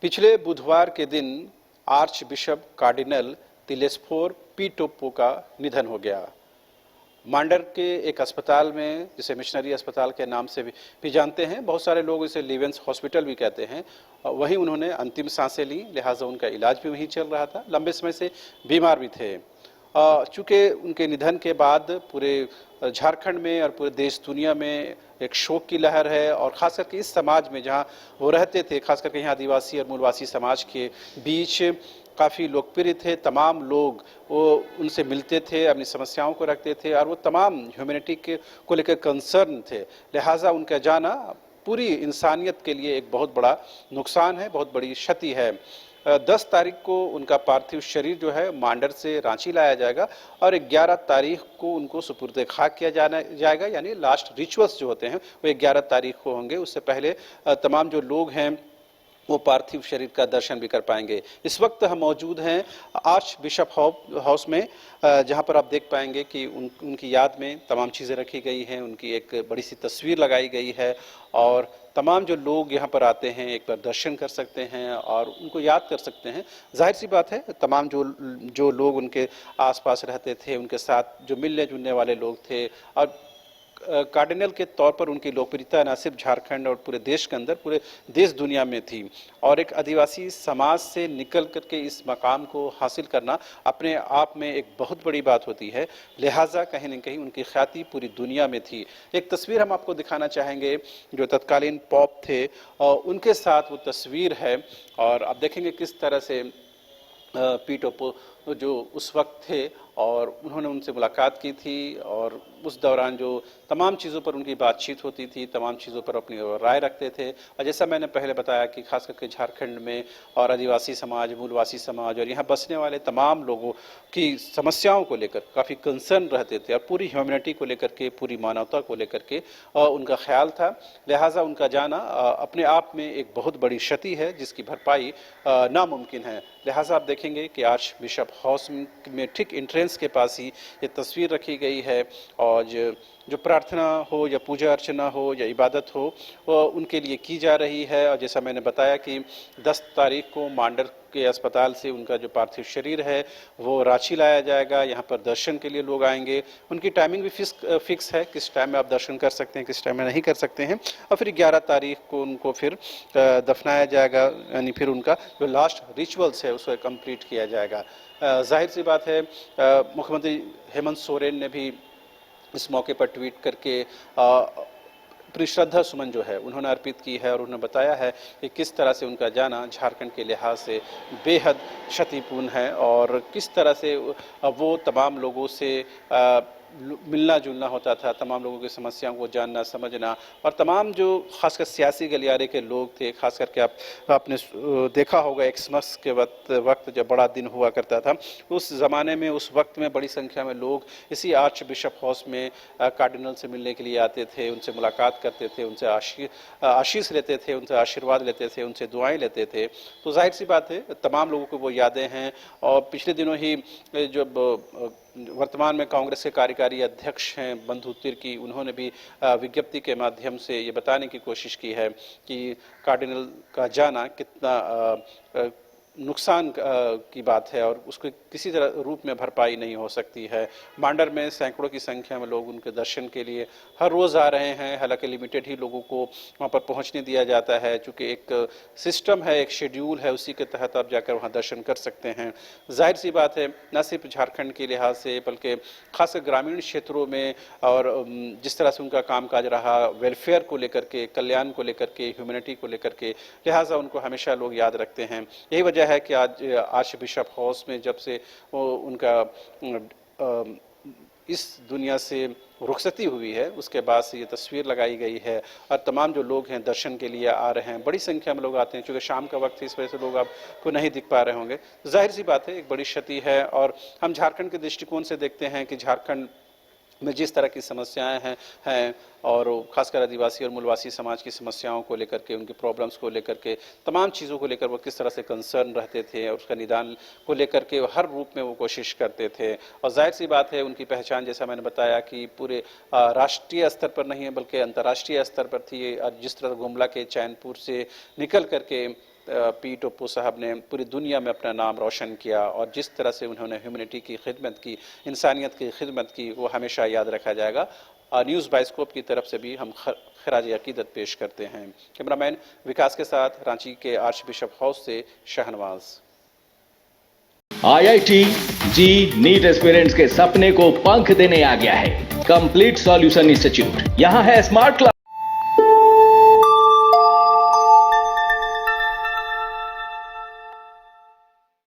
पिछले बुधवार के दिन archbishop cardinal Telesphore P Toppo का निधन हो गया। मांडर के एक अस्पताल में, जिसे मिशनरी अस्पताल के नाम से भी जानते हैं, बहुत सारे लोग इसे लिवेंस हॉस्पिटल भी कहते हैं, वहीं उन्होंने अंतिम सांसें ली, लिहाजा उनका इलाज भी वहीं चल रहा था। लंबे समय से बीमार भी थे। चूँकि उनके निधन के बाद पूरे झारखंड में और पूरे देश दुनिया में एक शोक की लहर है, और खास करके इस समाज में जहाँ वो रहते थे, खास करके यहाँ आदिवासी और मूलवासी समाज के बीच काफ़ी लोकप्रिय थे। तमाम लोग वो उनसे मिलते थे, अपनी समस्याओं को रखते थे, और वो तमाम ह्यूमैनिटी को लेकर कंसर्न थे। लिहाजा उनका जाना पूरी इंसानियत के लिए एक बहुत बड़ा नुकसान है, बहुत बड़ी क्षति है। 10 तारीख को उनका पार्थिव शरीर जो है मांडर से रांची लाया जाएगा, और 11 तारीख को उनको सुपुर्द खाक किया जाएगा। यानी लास्ट रिचुअल्स जो होते हैं वो 11 तारीख को होंगे। उससे पहले तमाम जो लोग हैं वो पार्थिव शरीर का दर्शन भी कर पाएंगे। इस वक्त हम मौजूद हैं आर्च बिशप हाउस में, जहां पर आप देख पाएंगे कि उनकी याद में तमाम चीज़ें रखी गई हैं। उनकी एक बड़ी सी तस्वीर लगाई गई है, और तमाम जो लोग यहाँ पर आते हैं एक बार दर्शन कर सकते हैं और उनको याद कर सकते हैं। जाहिर सी बात है, तमाम जो लोग उनके आसपास रहते थे, उनके साथ जो मिलने जुलने वाले लोग थे, और कार्डिनल के तौर पर उनकी लोकप्रियता न सिर्फ झारखंड और पूरे देश के अंदर, पूरे देश दुनिया में थी। और एक आदिवासी समाज से निकल करके इस मकाम को हासिल करना अपने आप में एक बहुत बड़ी बात होती है। लिहाजा कहीं न कहीं उनकी ख्याति पूरी दुनिया में थी। एक तस्वीर हम आपको दिखाना चाहेंगे, जो तत्कालीन पॉप थे और उनके साथ वो तस्वीर है, और आप देखेंगे किस तरह से पी टोप्पो जो उस वक्त थे और उन्होंने उनसे मुलाकात की थी, और उस दौरान जो तमाम चीज़ों पर उनकी बातचीत होती थी, तमाम चीज़ों पर अपनी राय रखते थे। और जैसा मैंने पहले बताया कि खास करके झारखंड में और आदिवासी समाज, मूलवासी समाज और यहाँ बसने वाले तमाम लोगों की समस्याओं को लेकर काफ़ी कंसर्न रहते थे, और पूरी ह्यूमैनिटी को लेकर के, पूरी मानवता को लेकर के उनका ख्याल था। लिहाजा उनका जाना अपने आप में एक बहुत बड़ी क्षति है, जिसकी भरपाई नामुमकिन है। लिहाजा आप देखेंगे कि आर्च बिशप हाउस में ठीक एंट्रेंस के पास ही ये तस्वीर रखी गई है, और जो प्रार्थना हो या पूजा अर्चना हो या इबादत हो वो उनके लिए की जा रही है। और जैसा मैंने बताया कि 10 तारीख को मांडर के अस्पताल से उनका जो पार्थिव शरीर है वो रांची लाया जाएगा। यहाँ पर दर्शन के लिए लोग आएंगे। उनकी टाइमिंग भी फिक्स है, किस टाइम में आप दर्शन कर सकते हैं, किस टाइम में नहीं कर सकते हैं। और फिर 11 तारीख को उनको फिर दफनाया जाएगा, यानी फिर उनका जो लास्ट रिचुअल्स है उसको कंप्लीट किया जाएगा। जाहिर सी बात है, मुख्यमंत्री हेमंत सोरेन ने भी इस मौके पर ट्वीट करके अपनी श्रद्धा सुमन जो है उन्होंने अर्पित की है, और उन्होंने बताया है कि किस तरह से उनका जाना झारखंड के लिहाज से बेहद क्षतिपूर्ण है, और किस तरह से वो तमाम लोगों से मिलना जुलना होता था, तमाम लोगों की समस्याओं को जानना समझना, और तमाम जो खासकर सियासी गलियारे के लोग थे, खास करके आपने देखा होगा एक्समस के वक्त जब बड़ा दिन हुआ करता था, उस ज़माने में, उस वक्त में बड़ी संख्या में लोग इसी आर्च बिशप हाउस में कार्डिनल से मिलने के लिए आते थे, उनसे मुलाकात करते थे, उनसे आशीष लेते थे, उनसे आशीर्वाद लेते थे, उनसे दुआएं लेते थे। तो जाहिर सी बात है तमाम लोगों को वो यादें हैं। और पिछले दिनों ही जब वर्तमान में कांग्रेस के कार्यकारी अध्यक्ष हैं बंधु तिर्की, उन्होंने भी विज्ञप्ति के माध्यम से ये बताने की कोशिश की है कि कार्डिनल का जाना कितना नुकसान की बात है, और उसको किसी तरह रूप में भरपाई नहीं हो सकती है। मांडर में सैकड़ों की संख्या में लोग उनके दर्शन के लिए हर रोज़ आ रहे हैं। हालांकि लिमिटेड ही लोगों को वहाँ पर पहुँचने दिया जाता है, चूँकि एक सिस्टम है, एक शेड्यूल है, उसी के तहत आप जाकर वहाँ दर्शन कर सकते हैं। जाहिर सी बात है, न सिर्फ झारखंड के लिहाज से बल्कि खासकर ग्रामीण क्षेत्रों में, और जिस तरह से उनका कामकाज रहा वेलफेयर को लेकर के, कल्याण को लेकर के, ह्यूमैनिटी को लेकर के, लिहाजा उनको हमेशा लोग याद रखते हैं। यही वजह है कि आज आर्च बिशप हाउस में जब से उनका इस दुनिया से रुखसती हुई है, उसके बाद से ये तस्वीर लगाई गई है, और तमाम जो लोग हैं दर्शन के लिए आ रहे हैं। बड़ी संख्या में लोग आते हैं, चूँकि शाम का वक्त है, इस वजह से लोग आपको नहीं दिख पा रहे होंगे। जाहिर सी बात है एक बड़ी क्षति है, और हम झारखंड के दृष्टिकोण से देखते हैं कि झारखंड में जिस तरह की समस्याएं हैं और खासकर आदिवासी और मूलवासी समाज की समस्याओं को लेकर के, उनकी प्रॉब्लम्स को लेकर के, तमाम चीज़ों को लेकर वो किस तरह से कंसर्न रहते थे, और उसका निदान को लेकर के हर रूप में वो कोशिश करते थे। और जाहिर सी बात है उनकी पहचान, जैसा मैंने बताया, कि पूरे राष्ट्रीय स्तर पर नहीं है बल्कि अंतर्राष्ट्रीय स्तर पर थी। और जिस तरह गुमला के चैनपुर से निकल करके पी टोप्पो साहब ने पूरी दुनिया में अपना नाम रोशन किया और जिस तरह से उन्होंने ह्यूमैनिटी की खिदमत की, इंसानियत की खिदमत की, वो हमेशा याद रखा जाएगा। न्यूज़ बाइस्कोप की तरफ से भी हम खराज अकीदत पेश करते हैं। कैमरामैन विकास के साथ रांची के आर्च बिशप हाउस से शाहनवाज। IIT जी नीट एस्पिरेंट्स के सपने को पंख देने आ गया है कंप्लीट सॉल्यूशन इंस्टीट्यूट। यहाँ है स्मार्ट क्लास।